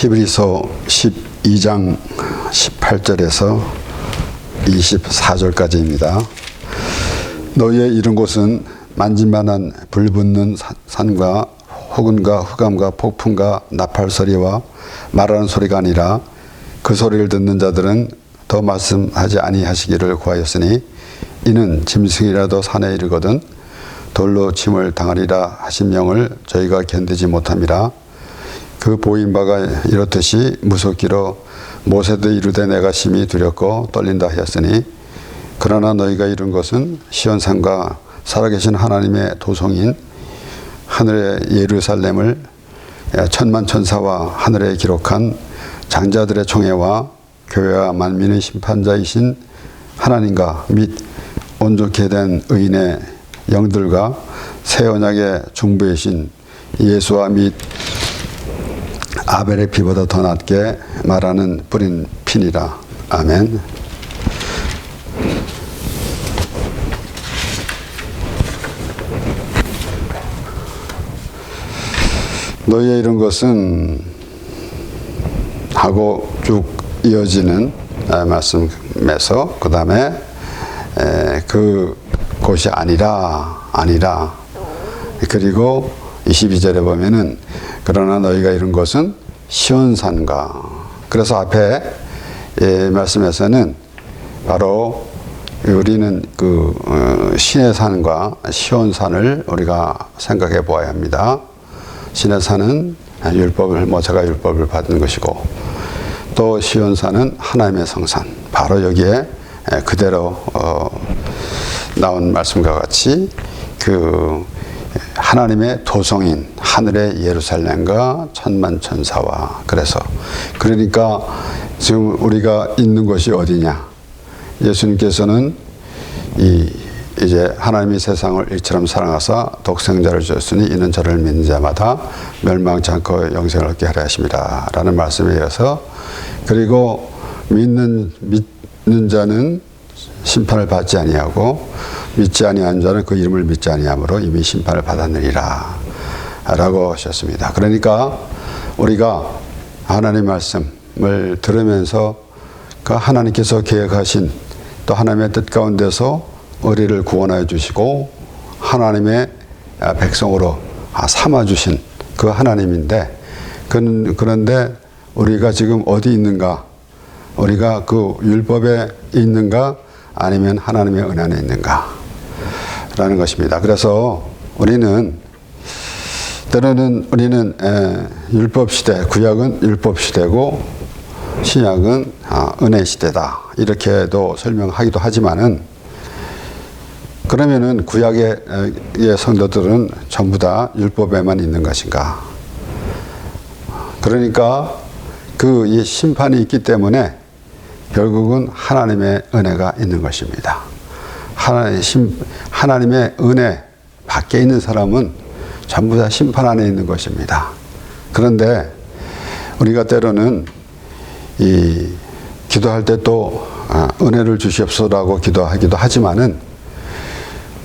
히브리서 12장 18절에서 24절까지입니다. 너희의 이른 곳은 만진만한 불붙는 산과 혹은과 흑암과 폭풍과 나팔 소리와 말하는 소리가 아니라 그 소리를 듣는 자들은 더 말씀하지 아니하시기를 구하였으니 이는 짐승이라도 산에 이르거든 돌로 침을 당하리라 하신 명을 저희가 견디지 못함이라. 그 보인 바가 이렇듯이 무섭기로 모세도 이르되 내가 심히 두렵고 떨린다 하였으니 그러나 너희가 이룬 것은 시온산과 살아계신 하나님의 도성인 하늘의 예루살렘을 천만 천사와 하늘에 기록한 장자들의 총회와 교회와 만민의 심판자이신 하나님과 및 온전케 된 의인의 영들과 새 언약의 중보이신 예수와 및 아벨의 피보다 더 낫게 말하는 뿌린 피니라. 아멘. 너희의 이런 것은 하고 쭉 이어지는 말씀에서 그 다음에 그 곳이 아니라 그리고 22절에 보면은 그러나 너희가 이룬 것은 시온산과. 그래서 앞에 말씀에서는 바로 우리는 그 신의 산과 시온산을 우리가 생각해 보아야 합니다. 신의 산은 율법을 모세가 율법을 받은 것이고 또 시온산은 하나님의 성산. 바로 여기에 그대로 나온 말씀과 같이 그 하나님의 도성인 하늘의 예루살렘과 천만 천사와. 그러니까 지금 우리가 있는 곳이 어디냐? 예수님께서는 이제 하나님이 세상을 이처럼 사랑하사 독생자를 주셨으니 이는 저를 믿는 자마다 멸망치 않고 영생을 얻게 하려 하십니다 라는 말씀에 이어서 그리고 믿는 자는 심판을 받지 아니하고 믿지 아니한 자는 그 이름을 믿지 아니하므로 이미 심판을 받았느니라 라고 하셨습니다. 그러니까 우리가 하나님 말씀을 들으면서 그 하나님께서 계획하신 또 하나님의 뜻 가운데서 우리를 구원하여 주시고 하나님의 백성으로 삼아 주신 그 하나님인데 그런데 우리가 지금 어디 있는가? 우리가 그 율법에 있는가? 아니면 하나님의 은혜 안에 있는가? 라는 것입니다. 그래서 우리는 때로는 율법 시대, 구약은 율법 시대고 신약은 은혜 시대다. 이렇게도 설명하기도 하지만은 그러면은 구약의 성도들은 전부 다 율법에만 있는 것인가? 그러니까 그 이 심판이 있기 때문에 결국은 하나님의 은혜가 있는 것입니다. 하나님의 은혜 밖에 있는 사람은 전부 다 심판 안에 있는 것입니다. 그런데 우리가 때로는 기도할 때 또 은혜를 주시옵소서라고 기도하기도 하지만은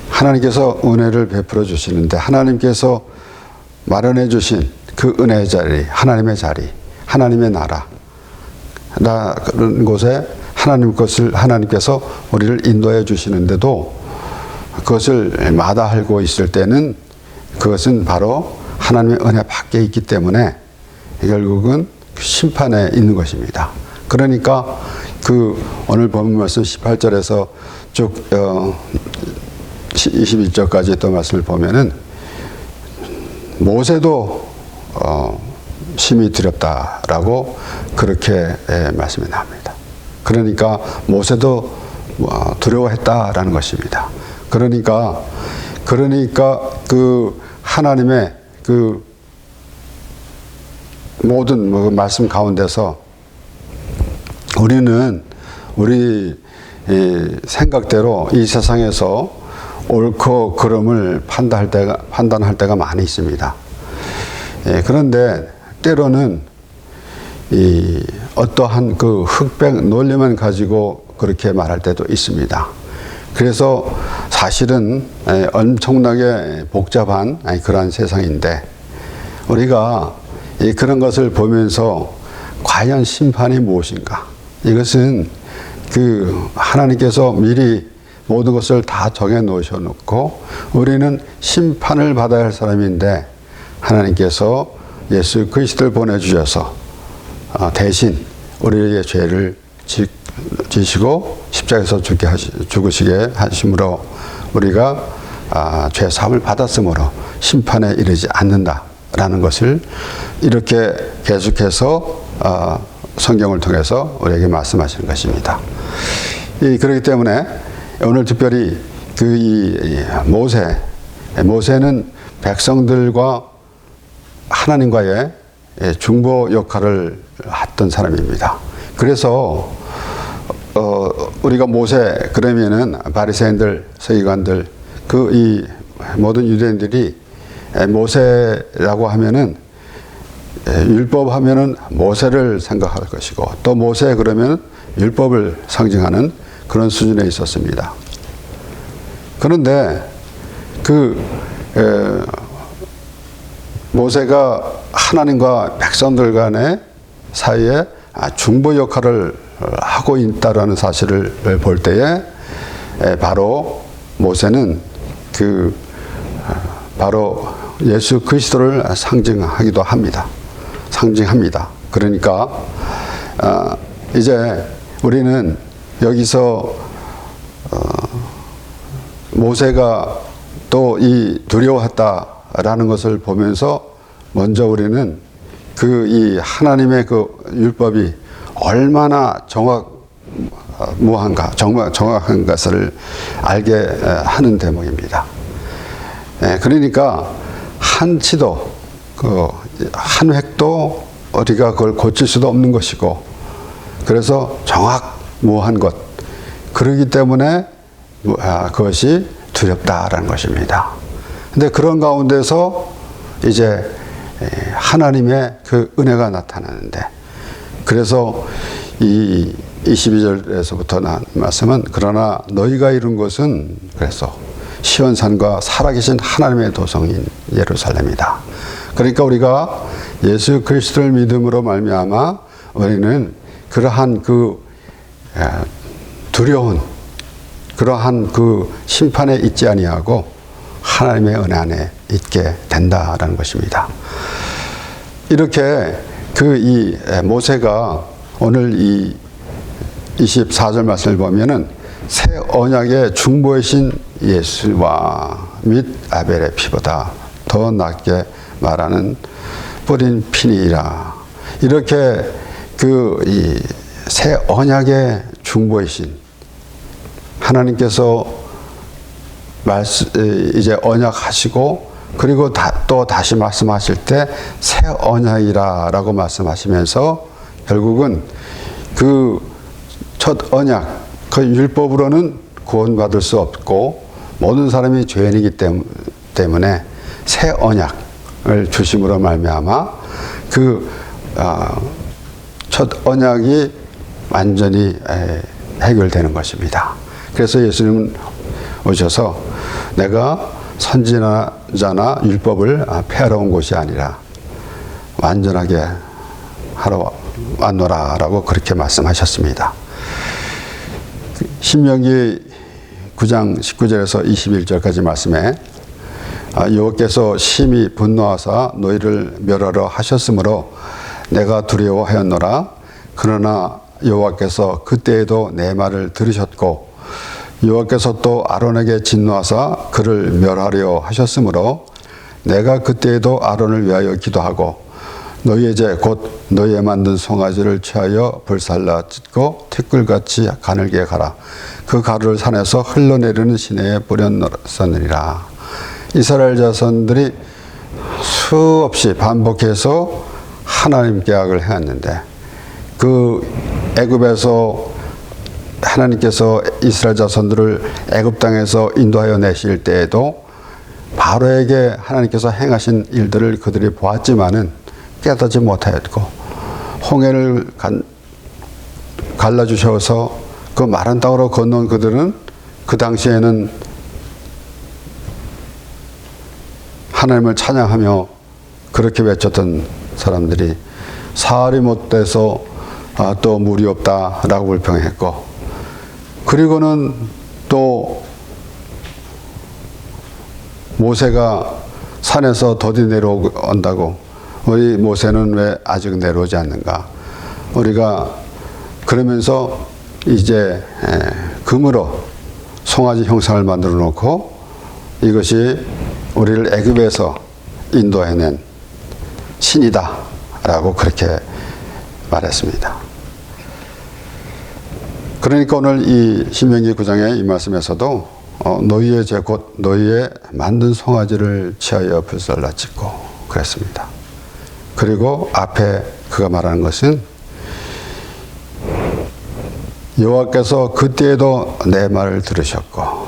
하나님께서 은혜를 베풀어 주시는데 하나님께서 마련해 주신 그 은혜의 자리, 하나님의 자리, 하나님의 나라 그런 곳에 하나님께서 우리를 인도해 주시는데도 그것을 마다하고 있을 때는 그것은 바로 하나님의 은혜 밖에 있기 때문에 결국은 심판에 있는 것입니다. 그러니까 그 오늘 본문 말씀 18절에서 쭉 21절까지 또 말씀을 보면은 모세도 심히 두렵다라고 그렇게 말씀이 나옵니다. 그러니까 모세도 두려워했다라는 것입니다. 그러니까 그 하나님의 그 모든 말씀 가운데서 우리는 우리 생각대로 이 세상에서 옳고 그름을 판단할 때가 많이 있습니다. 그런데 때로는 어떠한 그 흑백 논리만 가지고 그렇게 말할 때도 있습니다. 그래서 사실은 엄청나게 복잡한 그러한 세상인데 우리가 그런 것을 보면서 과연 심판이 무엇인가? 이것은 그 하나님께서 미리 모든 것을 다 정해 놓으셔놓고 우리는 심판을 받아야 할 사람인데 하나님께서 예수 그리스도를 보내주셔서 대신 우리에게 죄를 지시고 십자가에서 죽으시게 하심으로 우리가 죄 사함을 받았으므로 심판에 이르지 않는다라는 것을 이렇게 계속해서 성경을 통해서 우리에게 말씀하시는 것입니다. 그렇기 때문에 오늘 특별히 모세는 백성들과 하나님과의 중보 역할을 했던 사람입니다. 그래서 우리가 모세 그러면은 바리새인들, 서기관들 이 모든 유대인들이 모세라고 하면은 율법 하면은 모세를 생각할 것이고 또 모세 그러면 율법을 상징하는 그런 수준에 있었습니다. 그런데 모세가 하나님과 백성들 간의 사이에 중보 역할을 하고 있다라는 사실을 볼 때에 바로 모세는 바로 예수 그리스도를 상징하기도 합니다. 상징합니다. 그러니까 이제 우리는 여기서 모세가 또 이 두려워했다라는 것을 보면서 먼저 우리는 이 하나님의 그 율법이 얼마나 정확한 것을 알게 하는 대목입니다. 그러니까 한치도 한 획도 우리가 그걸 고칠 수도 없는 것이고 그래서 정확무한 것 그러기 때문에 그것이 두렵다라는 것입니다. 근데 그런 가운데서 이제 하나님의 그 은혜가 나타나는데 그래서 이 22절에서부터 나온 말씀은 그러나 너희가 이룬 것은 그래서 시온산과 살아계신 하나님의 도성인 예루살렘이다. 그러니까 우리가 예수 그리스도를 믿음으로 말미암아 우리는 그러한 두려운 그러한 심판에 있지 아니하고 하나님의 은혜 안에 있게 된다라는 것입니다. 이렇게 이 모세가 오늘 이 24절 말씀을 보면은 새 언약의 중보이신 예수와 및 아벨의 피보다 더 낫게 말하는 뿌린 피니라. 이렇게 이 새 언약의 중보이신 하나님께서 이제 언약하시고 그리고 또 다시 말씀하실 때 새 언약이라라고 말씀하시면서 결국은 첫 언약 그 율법으로는 구원받을 수 없고 모든 사람이 죄인이기 때문에 새 언약을 주심으로 말미암아 첫 언약이 완전히 해결되는 것입니다. 그래서 예수님은 오셔서 내가 선지자나 율법을 폐하러 온 것이 아니라 완전하게 하러 왔노라라고 그렇게 말씀하셨습니다. 신명기 9장 19절에서 21절까지 말씀에 여호와께서 심히 분노하사 너희를 멸하러 하셨으므로 내가 두려워하였노라. 그러나 여호와께서 그때에도 내 말을 들으셨고 여호와께서 또 아론에게 진노하사 그를 멸하려 하셨으므로 내가 그때에도 아론을 위하여 기도하고 너희의 죄 곧 너희의 만든 송아지를 취하여 불살라 찢고 티끌같이 가늘게 가라. 그 가루를 산에서 흘러내리는 시내에 뿌렸었느니라. 이스라엘 자손들이 수없이 반복해서 하나님 계약을 해왔는데 애굽에서 하나님께서 이스라엘 자손들을 애굽 땅에서 인도하여 내실 때에도 바로에게 하나님께서 행하신 일들을 그들이 보았지만은 깨닫지 못하였고 홍해를 갈라주셔서 그 마른 땅으로 건너온 그들은 그 당시에는 하나님을 찬양하며 그렇게 외쳤던 사람들이 사활이 못돼서 또 물이 없다라고 불평했고, 그리고는 또 모세가 산에서 더디 내려온다고, 우리 모세는 왜 아직 내려오지 않는가? 우리가 그러면서 이제 금으로 송아지 형상을 만들어 놓고 이것이 우리를 애굽에서 인도해낸 신이다 라고 그렇게 말했습니다. 그러니까 오늘 이 신명기 9장의 이 말씀에서도 너희의 죄 곧 너희의 만든 송아지를 취하여 불살라 찍고 그랬습니다. 그리고 앞에 그가 말하는 것은 여호와께서 그때에도 내 말을 들으셨고,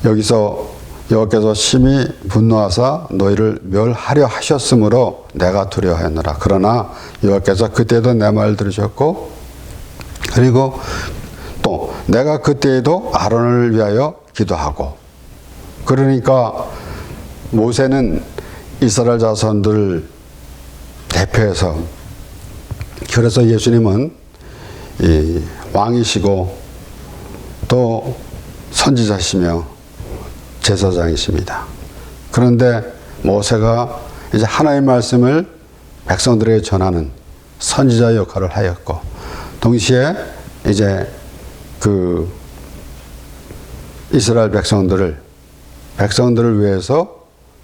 여기서 여호와께서 심히 분노하사 너희를 멸하려 하셨으므로 내가 두려워하였노라. 그러나 여호와께서 그때에도 내 말을 들으셨고, 그리고 또 내가 그때에도 아론을 위하여 기도하고, 그러니까 모세는 이스라엘 자손들 대표해서, 그래서 예수님은 이 왕이시고 또 선지자시며 제사장이십니다. 그런데 모세가 이제 하나님의 말씀을 백성들에게 전하는 선지자 역할을 하였고, 동시에 이제 그 이스라엘 백성들을 위해서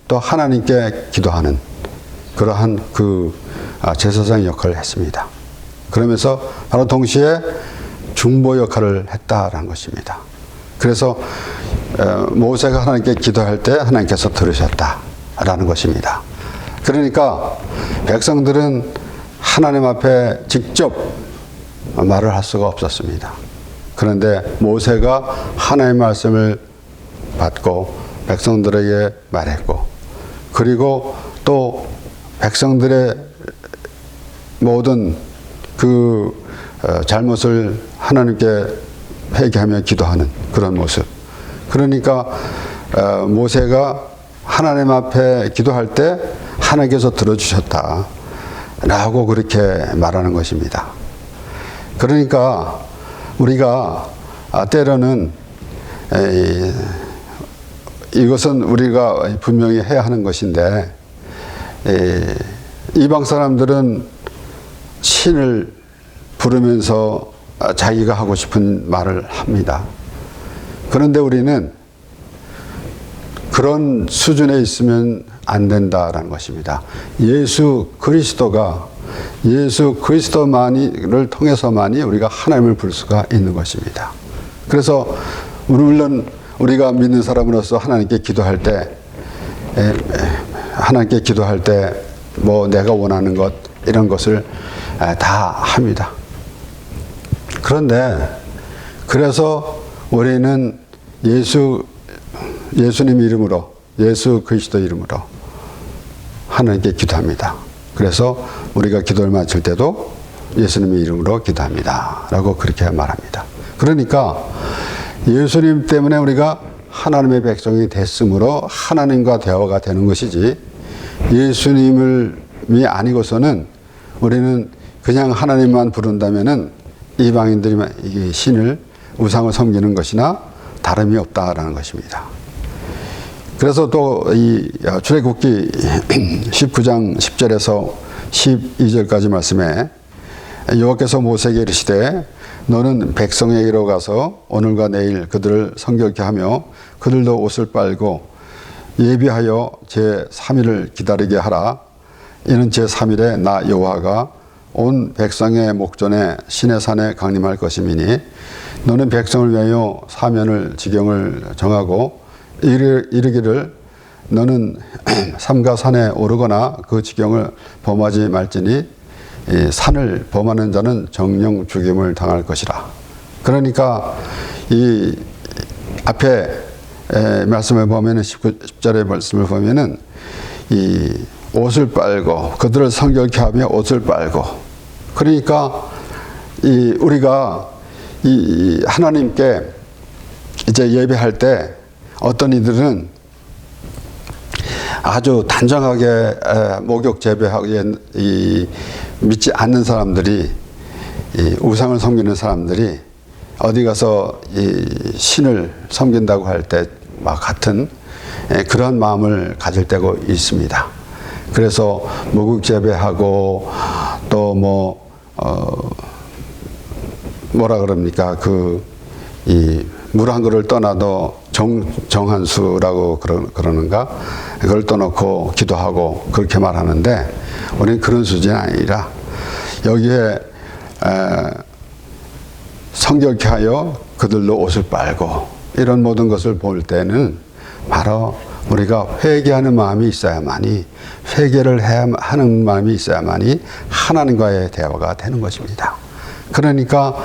또 하나님께 기도하는 그러한 그 제사장 역할을 했습니다. 그러면서 바로 동시에 중보 역할을 했다라는 것입니다. 그래서 모세가 하나님께 기도할 때 하나님께서 들으셨다라는 것입니다. 그러니까 백성들은 하나님 앞에 직접 말을 할 수가 없었습니다. 그런데 모세가 하나님의 말씀을 받고 백성들에게 말했고, 그리고 또 백성들의 모든 그 잘못을 하나님께 회개하며 기도하는 그런 모습. 그러니까 모세가 하나님 앞에 기도할 때 하나님께서 들어주셨다 라고 그렇게 말하는 것입니다. 그러니까 우리가 때로는 이것은 우리가 분명히 해야 하는 것인데, 이방 사람들은 신을 부르면서 자기가 하고 싶은 말을 합니다. 그런데 우리는 그런 수준에 있으면 안 된다라는 것입니다. 예수 그리스도만이를 통해서만이 우리가 하나님을 부를 수가 있는 것입니다. 그래서 물론 우리가 믿는 사람으로서 하나님께 기도할 때 뭐 내가 원하는 것 이런 것을 다 합니다. 그런데 그래서 우리는 예수님 이름으로, 예수 그리스도 이름으로 하나님께 기도합니다. 그래서 우리가 기도를 마칠 때도 예수님의 이름으로 기도합니다 라고 그렇게 말합니다. 그러니까 예수님 때문에 우리가 하나님의 백성이 됐으므로 하나님과 대화가 되는 것이지, 예수님이 아니고서는 우리는 그냥 하나님만 부른다면은 이방인들이 이 신을, 우상을 섬기는 것이나 다름이 없다라는 것입니다. 그래서 또 이 출애굽기 19장 10절에서 12절까지 말씀에 여호와께서 모세에게 이르시되 너는 백성에게로 가서 오늘과 내일 그들을 성결케 하며 그들도 옷을 빨고 예비하여 제3일을 기다리게 하라. 이는 제3일에 나 여호와가 온 백성의 목전에 시내산에 강림할 것임이니 너는 백성을 위하여 사면을 지경을 정하고 이르기를 너는 삼가 산에 오르거나 그 지경을 범하지 말지니 산을 범하는 자는 정령 죽임을 당할 것이라. 그러니까 이 앞에 말씀을 보면은 10절의 말씀을 보면은 이 옷을 빨고 그들을 성결케 하며 옷을 빨고, 그러니까 우리가 이 하나님께 이제 예배할 때 어떤 이들은 아주 단정하게 목욕 재배하고 믿지 않는 사람들이 이 우상을 섬기는 사람들이 어디 가서 이 신을 섬긴다고 할 때와 같은 그런 마음을 가질 때가 있습니다. 그래서 목욕 재배하고 또 뭐라 그럽니까? 이 물 한 그릇을 떠나도 정한수라고 그러는가? 그걸 떠놓고 기도하고 그렇게 말하는데 우리는 그런 수준이 아니라 여기에 성결케 하여 그들로 옷을 빨고 이런 모든 것을 볼 때는 바로 우리가 회개하는 마음이 있어야만이 회개를 해야 하는 마음이 있어야만이 하나님과의 대화가 되는 것입니다. 그러니까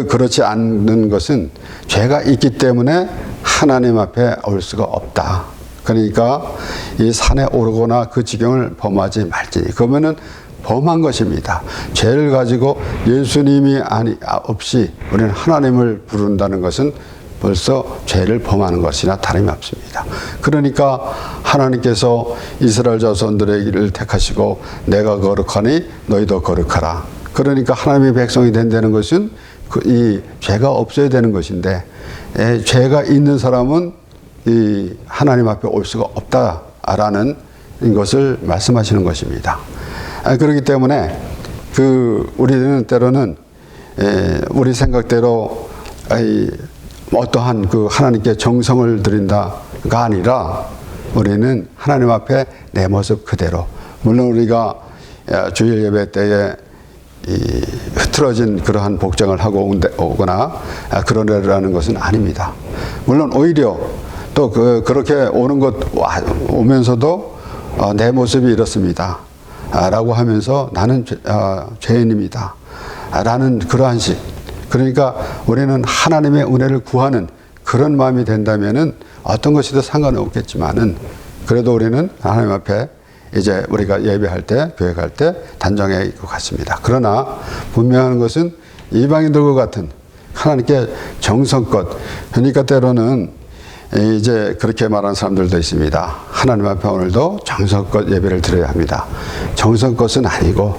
그렇지 않는 것은 죄가 있기 때문에 하나님 앞에 올 수가 없다. 그러니까 이 산에 오르거나 그 지경을 범하지 말지니 그러면은 범한 것입니다. 죄를 가지고 예수님이 없이 우리는 하나님을 부른다는 것은 벌써 죄를 범하는 것이나 다름이 없습니다. 그러니까 하나님께서 이스라엘 자손들의 택하시고 내가 거룩하니 너희도 거룩하라. 그러니까 하나님의 백성이 된다는 것은 이 죄가 없어야 되는 것인데 죄가 있는 사람은 이 하나님 앞에 올 수가 없다라는 것을 말씀하시는 것입니다. 그렇기 때문에 우리는 때로는 우리 생각대로 어떠한 하나님께 정성을 드린다가 아니라 우리는 하나님 앞에 내 모습 그대로, 물론 우리가 주일 예배 때에 흐트러진 그러한 복장을 하고 오거나 그러려는 것은 아닙니다. 물론 오히려 또 그렇게 오면서도 내 모습이 이렇습니다 라고 하면서 나는 죄인입니다 라는 그러한 식, 그러니까 우리는 하나님의 은혜를 구하는 그런 마음이 된다면은 어떤 것이든 상관은 없겠지만은 그래도 우리는 하나님 앞에 이제 우리가 예배할 때, 교회 갈 때 단정해 있고 같습니다. 그러나 분명한 것은 이방인들과 같은 하나님께 정성껏, 그러니까 때로는 이제 그렇게 말하는 사람들도 있습니다. 하나님 앞에 오늘도 정성껏 예배를 드려야 합니다. 정성껏은 아니고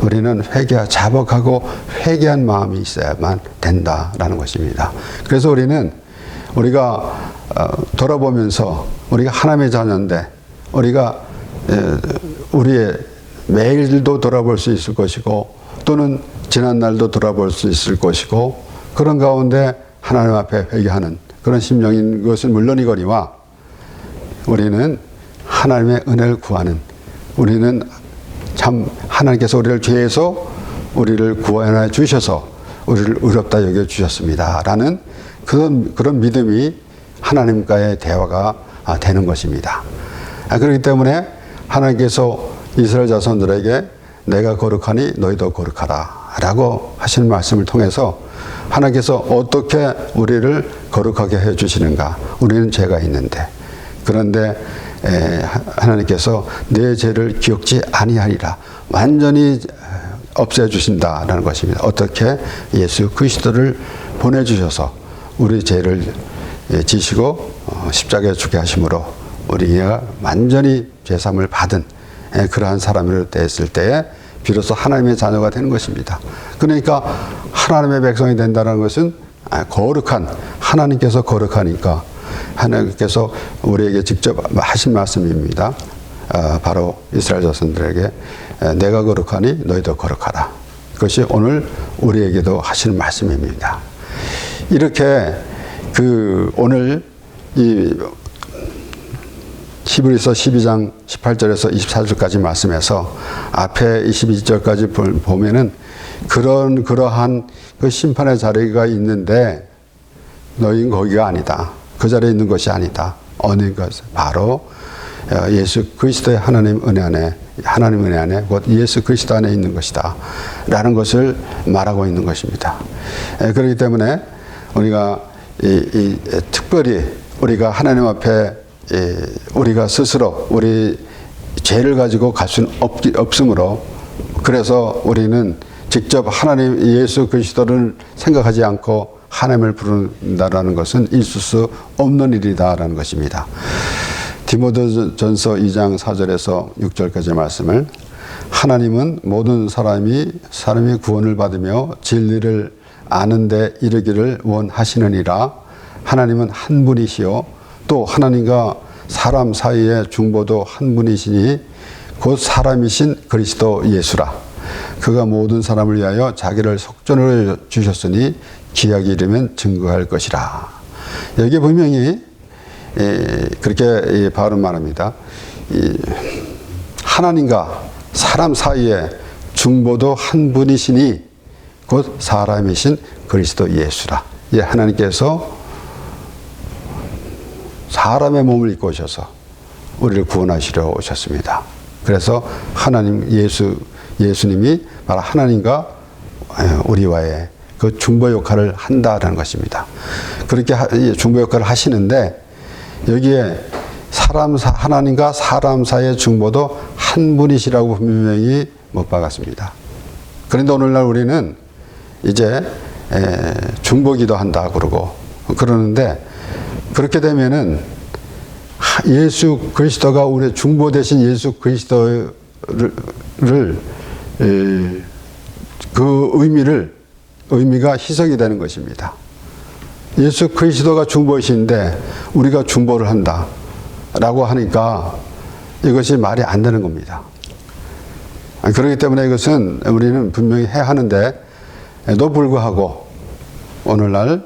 우리는 자복하고 회개한 마음이 있어야만 된다라는 것입니다. 그래서 우리가 돌아보면서 우리가 하나님의 자녀인데 우리가 우리의 매일도 돌아볼 수 있을 것이고 또는 지난 날도 돌아볼 수 있을 것이고 그런 가운데 하나님 앞에 회개하는 그런 심령인 것은 물론이거니와 우리는 하나님의 은혜를 구하는, 우리는 참 하나님께서 우리를 죄에서 우리를 구원해 주셔서 우리를 의롭다 여겨 주셨습니다 라는 그런 믿음이 하나님과의 대화가 되는 것입니다. 그렇기 때문에 하나님께서 이스라엘 자손들에게 내가 거룩하니 너희도 거룩하라 라고 하시는 말씀을 통해서 하나님께서 어떻게 우리를 거룩하게 해 주시는가. 우리는 죄가 있는데, 그런데 하나님께서 내 죄를 기억지 아니하리라 완전히 없애 주신다라는 것입니다. 어떻게? 예수 그리스도를 보내주셔서 우리 죄를 지시고 십자가에 죽게 하심으로 우리가 완전히 죄사함을 받은 그러한 사람으로 됐을 때에 비로소 하나님의 자녀가 되는 것입니다. 그러니까 하나님의 백성이 된다는 것은 거룩한, 하나님께서 거룩하니까 하나님께서 우리에게 직접 하신 말씀입니다. 바로 이스라엘 자손들에게 내가 거룩하니 너희도 거룩하라. 그것이 오늘 우리에게도 하시는 말씀입니다. 이렇게 오늘 이 히브리서 12장 18절에서 24절까지 말씀해서 앞에 22절까지 보면은 그러한 그 심판의 자리가 있는데 너희는 거기가 아니다. 그 자리에 있는 것이 아니다. 어느 것? 바로 예수 그리스도의 하나님 은혜 안에 곧 예수 그리스도 안에 있는 것이다 라는 것을 말하고 있는 것입니다. 그렇기 때문에 우리가 특별히 우리가 하나님 앞에 우리가 스스로 우리 죄를 가지고 갈 수는 없으므로, 그래서 우리는 직접 하나님 예수 그리스도를 생각하지 않고 하나님을 부른다라는 것은 있을 수 없는 일이다라는 것입니다. 디모데전서 2장 4절에서 6절까지 말씀을 하나님은 모든 사람이 구원을 받으며 진리를 아는 데 이르기를 원하시느니라. 하나님은 한 분이시요 또 하나님과 사람 사이의 중보도 한 분이시니 곧 사람이신 그리스도 예수라. 그가 모든 사람을 위하여 자기를 속전으로 주셨으니 기약이 이르면 증거할 것이라. 여기 분명히 그렇게 바울은 말합니다. 하나님과 사람 사이에 중보도 한 분이시니 곧 사람이신 그리스도 예수라. 하나님께서 사람의 몸을 입고 오셔서 우리를 구원하시려 오셨습니다. 그래서 하나님 예수님이 바로 하나님과 우리와의 그 중보 역할을 한다라는 것입니다. 그렇게 중보 역할을 하시는데 여기에 하나님과 사람 사이의 중보도 한 분이시라고 분명히 못 박았습니다. 그런데 오늘날 우리는 이제 중보기도 한다 그러는데 그렇게 되면은 예수 그리스도가 우리의 중보 대신 예수 그리스도를 그 의미가 희석이 되는 것입니다. 예수 그리스도가 중보이신데 우리가 중보를 한다라고 하니까 이것이 말이 안 되는 겁니다. 그렇기 때문에 이것은 우리는 분명히 해야 하는데도 불구하고 오늘날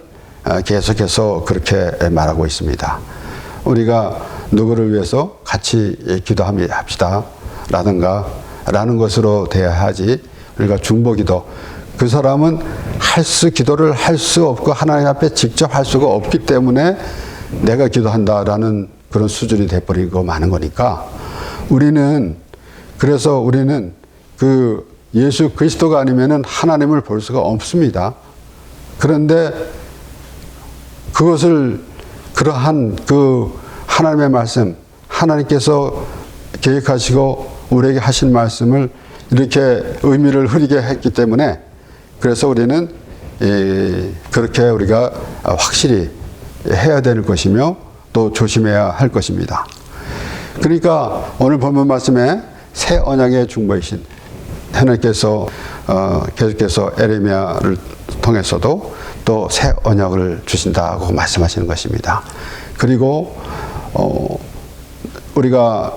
계속해서 그렇게 말하고 있습니다. 우리가 누구를 위해서 같이 기도합시다 라는 것으로 돼야 하지, 우리가 중보기도, 그 사람은 기도를 할 수 없고 하나님 앞에 직접 할 수가 없기 때문에 내가 기도한다라는 그런 수준이 돼버리고 마는 거니까 그래서 우리는 그 예수 그리스도가 아니면은 하나님을 볼 수가 없습니다. 그런데 그것을 그러한 그 하나님의 말씀, 하나님께서 계획하시고 우리에게 하신 말씀을 이렇게 의미를 흐리게 했기 때문에 그래서 우리는 그렇게 우리가 확실히 해야 될 것이며 또 조심해야 할 것입니다. 그러니까 오늘 본문 말씀에 새 언약의 중보이신 하나님께서 계속해서 에레미야를 통해서도 또 새 언약을 주신다고 말씀하시는 것입니다. 그리고 우리가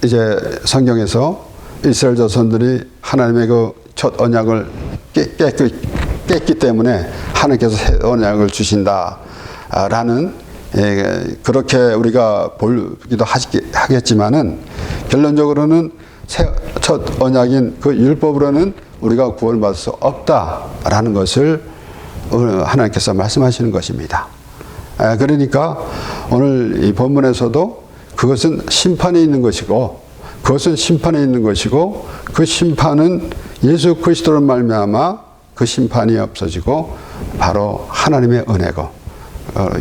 이제 성경에서 이스라엘 자손들이 하나님의 그 첫 언약을 깼기 때문에 하나님께서 새 언약을 주신다라는 그렇게 우리가 보기도 하겠지만은 결론적으로는 첫 언약인 그 율법으로는 우리가 구원을 받을 수 없다라는 것을 하나님께서 말씀하시는 것입니다. 그러니까 오늘 이 본문에서도 그것은 심판이 있는 것이고 그 심판은 예수 그리스도로 말미암아 그 심판이 없어지고 바로 하나님의 은혜고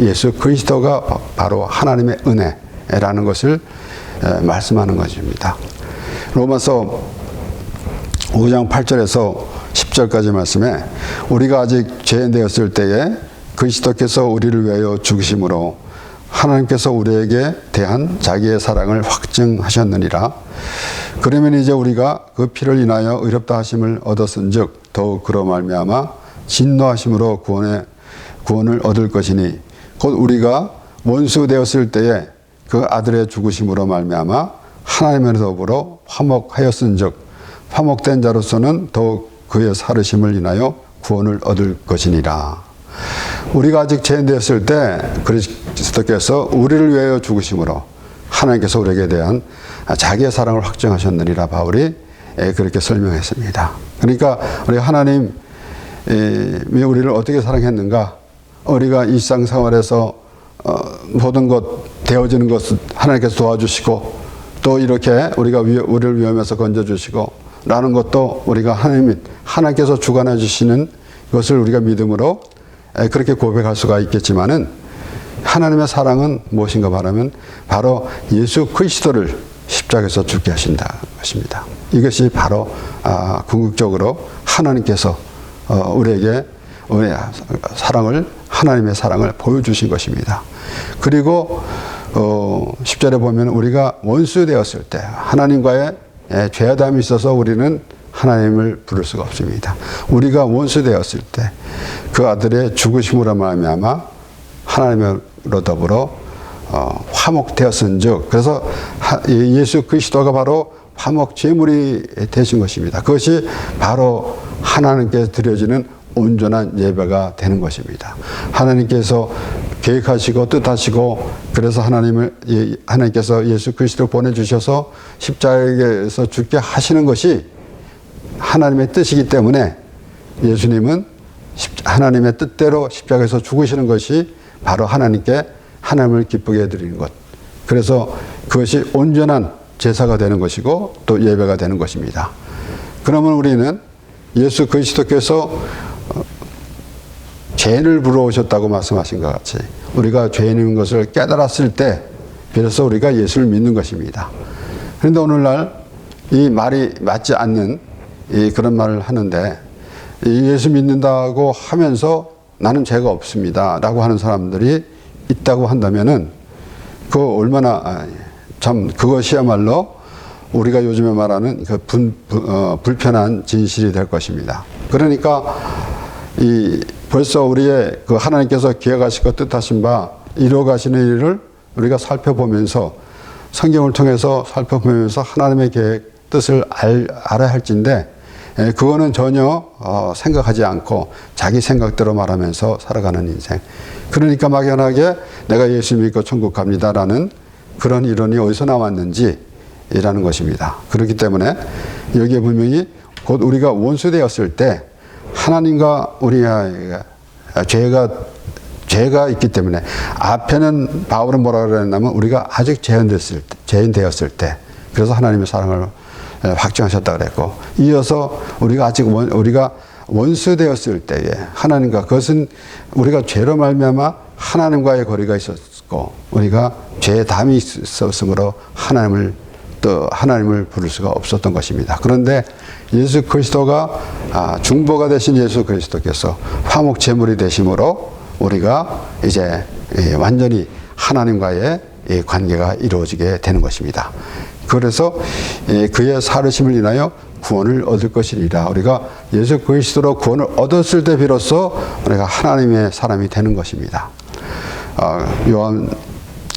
예수 그리스도가 바로 하나님의 은혜라는 것을 말씀하는 것입니다. 로마서 5장 8절에서 10절까지 말씀에 우리가 아직 죄인 되었을 때에 그리스도께서 우리를 위하여 죽으심으로 하나님께서 우리에게 대한 자기의 사랑을 확증하셨느니라. 그러면 이제 우리가 그 피를 인하여 의롭다 하심을 얻었은즉 더욱 그로 말미암아 진노하심으로 구원을 얻을 것이니 곧 우리가 원수 되었을 때에 그 아들의 죽으심으로 말미암아 하나님의 더불어 화목하였은즉 화목된 자로서는 더욱 그의 살으심을 인하여 구원을 얻을 것이니라. 우리가 아직 죄인 되었을 때 그리스도께서 우리를 위하여 죽으심으로 하나님께서 우리에게 대한 자기의 사랑을 확증하셨느니라 바울이 그렇게 설명했습니다. 그러니까 우리 하나님이 우리를 어떻게 사랑했는가? 우리가 일상생활에서 모든 것 되어지는 것을 하나님께서 도와주시고 또 이렇게 우리가 우리를 위험에서 건져주시고 라는 것도 우리가 하나님께서 주관해 주시는 것을 우리가 믿음으로 그렇게 고백할 수가 있겠지만은 하나님의 사랑은 무엇인가 말하면 바로 예수 그리스도를 십자가에서 죽게 하신다는 것입니다. 이것이 바로 궁극적으로 하나님께서 우리에게 우리의 하나님의 사랑을 보여주신 것입니다. 그리고 10절에 보면 우리가 원수 되었을 때 하나님과의 죄아담이 있어서 우리는 하나님을 부를 수가 없습니다. 우리가 원수 되었을 때 그 아들의 죽으심으로 말미암아 하나님으로 더불어 화목되었은즉, 그래서 예수 그리스도가 바로 화목 제물이 되신 것입니다. 그것이 바로 하나님께 드려지는 온전한 예배가 되는 것입니다. 하나님께서 계획하시고 뜻하시고, 그래서 하나님께서 예수 그리스도를 보내주셔서 십자가에서 죽게 하시는 것이 하나님의 뜻이기 때문에 예수님은 하나님의 뜻대로 십자가에서 죽으시는 것이 바로 하나님을 기쁘게 해드리는 것. 그래서 그것이 온전한 제사가 되는 것이고 또 예배가 되는 것입니다. 그러면 우리는 예수 그리스도께서 죄인을 불러오셨다고 말씀하신 것 같이 우리가 죄인인 것을 깨달았을 때 비로소 우리가 예수를 믿는 것입니다. 그런데 오늘날 이 말이 맞지 않는 그런 말을 하는데, 예수 믿는다고 하면서 나는 죄가 없습니다 라고 하는 사람들이 있다고 한다면은 그 얼마나 참 그것이야말로 우리가 요즘에 말하는 그 불편한 진실이 될 것입니다. 그러니까 벌써 우리의 그 하나님께서 기획하시고 뜻하신 바 이루어 가시는 일을 우리가 살펴보면서, 성경을 통해서 살펴보면서 하나님의 계획 뜻을 알아야 할진데, 그거는 전혀 생각하지 않고 자기 생각대로 말하면서 살아가는 인생. 그러니까 막연하게 내가 예수 믿고 천국 갑니다라는 그런 이론이 어디서 나왔는지 이라는 것입니다. 그렇기 때문에 여기에 분명히 곧 우리가 원수 되었을 때 하나님과 우리가 죄가 있기 때문에, 앞에는 바울은 뭐라 그랬냐면 우리가 아직 죄인 되었을 때, 그래서 하나님의 사랑을 확증하셨다 그랬고, 이어서 우리가 원수 되었을 때에 하나님과, 그것은 우리가 죄로 말미암아 하나님과의 거리가 있었고 우리가 죄의 담이 있었으므로 하나님을 부를 수가 없었던 것입니다. 그런데 예수 그리스도가 중보가 되신 예수 그리스도께서 화목 제물이 되심으로 우리가 이제 완전히 하나님과의 관계가 이루어지게 되는 것입니다. 그래서 그의 살으심을 인하여 구원을 얻을 것이니라. 우리가 예수 그리스도로 구원을 얻었을 때 비로소 우리가 하나님의 사람이 되는 것입니다.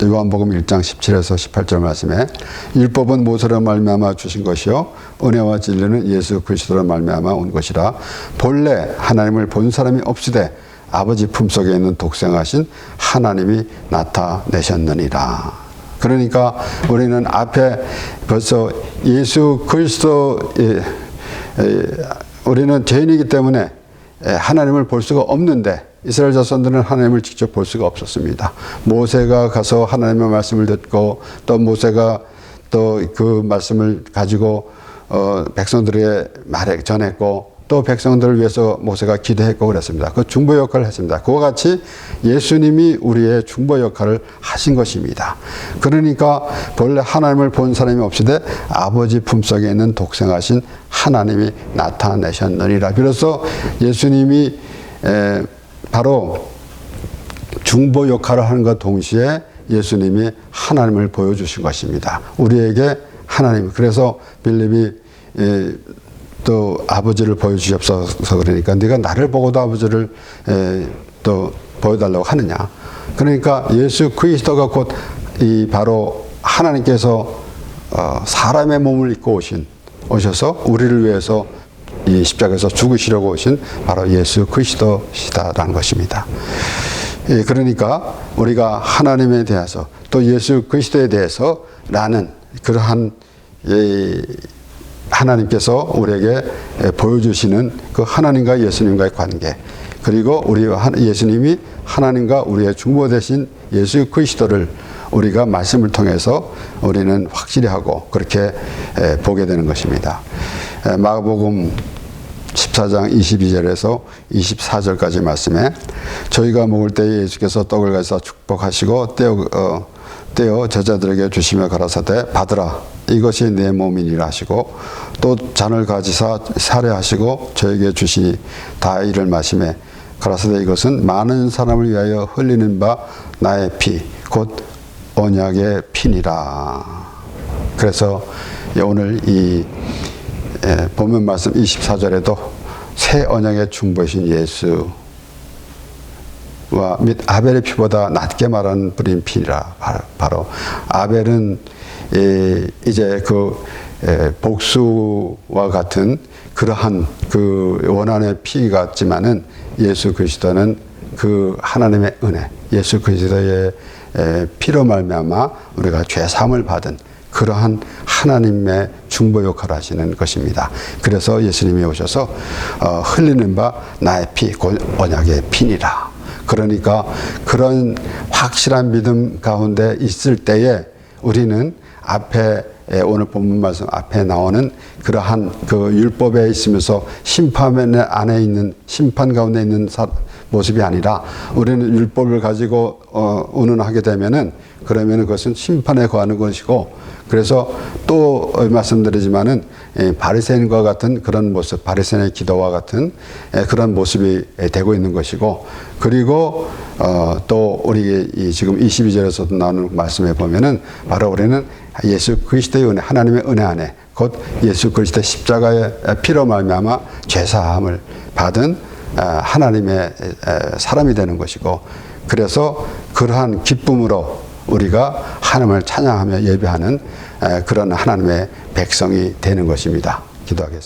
요한복음 1장 17에서 18절 말씀에 율법은 모세로 말미암아 주신 것이요 은혜와 진리는 예수 그리스도로 말미암아 온 것이라. 본래 하나님을 본 사람이 없으되 아버지 품속에 있는 독생하신 하나님이 나타내셨느니라. 그러니까 우리는 앞에 벌써 예수 그리스도, 우리는 죄인이기 때문에 하나님을 볼 수가 없는데, 이스라엘 자손들은 하나님을 직접 볼 수가 없었습니다. 모세가 가서 하나님의 말씀을 듣고, 또 모세가 또 그 말씀을 가지고 백성들에게 전했고, 또 백성들을 위해서 모세가 기도했고 그랬습니다. 그 중보 역할을 했습니다. 그와 같이 예수님이 우리의 중보 역할을 하신 것입니다. 그러니까 본래 하나님을 본 사람이 없이되 아버지 품속에 있는 독생하신 하나님이 나타내셨느니라. 비로소 예수님이 바로 중보 역할을 하는 것 동시에 예수님이 하나님을 보여주신 것입니다. 우리에게 하나님. 그래서 빌립이 또 아버지를 보여주시옵소서 그러니까 네가 나를 보고도 아버지를 또 보여달라고 하느냐. 그러니까 예수 그리스도가 곧 바로 하나님께서 사람의 몸을 입고 오셔서 우리를 위해서 이 십자가에서 죽으시려고 오신 바로 예수 그리스도시다라는 것입니다. 그러니까 우리가 하나님에 대해서 또 예수 그리스도에 대해서 라는 그러한 하나님께서 우리에게 보여주시는 그 하나님과 예수님과의 관계, 그리고 예수님이 하나님과 우리의 중보 되신 예수 그리스도를 우리가 말씀을 통해서 우리는 확실히 하고 그렇게 보게 되는 것입니다. 마가복음 14장 22절에서 24절까지 말씀에 저희가 먹을 때에 예수께서 떡을 가지사 축복하시고 떼어 제자들에게 주시며 가라사대 받으라 이것이 내 몸이니라 하시고 또 잔을 가지사 사례하시고 저에게 주시니 다 이를 마시매 가라사대 이것은 많은 사람을 위하여 흘리는 바 나의 피 곧 언약의 피니라. 그래서 오늘 이 본문 말씀 24절에도 새 언약의 중보이신 예수와 및 아벨의 피보다 낫게 말하는 뿌린 피니라. 바로 아벨은 이제 그 복수와 같은 그러한 그 원한의 피 같지만은 예수 그리스도는 그 하나님의 은혜, 예수 그리스도의 피로 말미암아 우리가 죄 사함을 받은 그러한 하나님의 중보 역할을 하시는 것입니다. 그래서 예수님이 오셔서 흘리는 바 나의 피, 곧 언약의 피니라. 그러니까 그런 확실한 믿음 가운데 있을 때에 우리는 앞에 오늘 본문 말씀 앞에 나오는 그러한 그 율법에 있으면서 심판 안에 있는 심판 가운데 있는 모습이 아니라 우리는 율법을 가지고 운운하게 되면은 그러면은 그것은 심판에 거하는 것이고, 그래서 또 말씀드리지만은 바리새인과 같은 그런 모습, 바리새인의 기도와 같은 그런 모습이 되고 있는 것이고, 그리고 또 우리 지금 22절에서도 나오는 말씀에 보면은 바로 우리는 예수 그리스도의 은혜, 하나님의 은혜 안에 곧 예수 그리스도의 십자가의 피로 말미암아 죄 사함을 받은 하나님의 사람이 되는 것이고, 그래서 그러한 기쁨으로 우리가 하나님을 찬양하며 예배하는 그런 하나님의 백성이 되는 것입니다. 기도하겠습니다.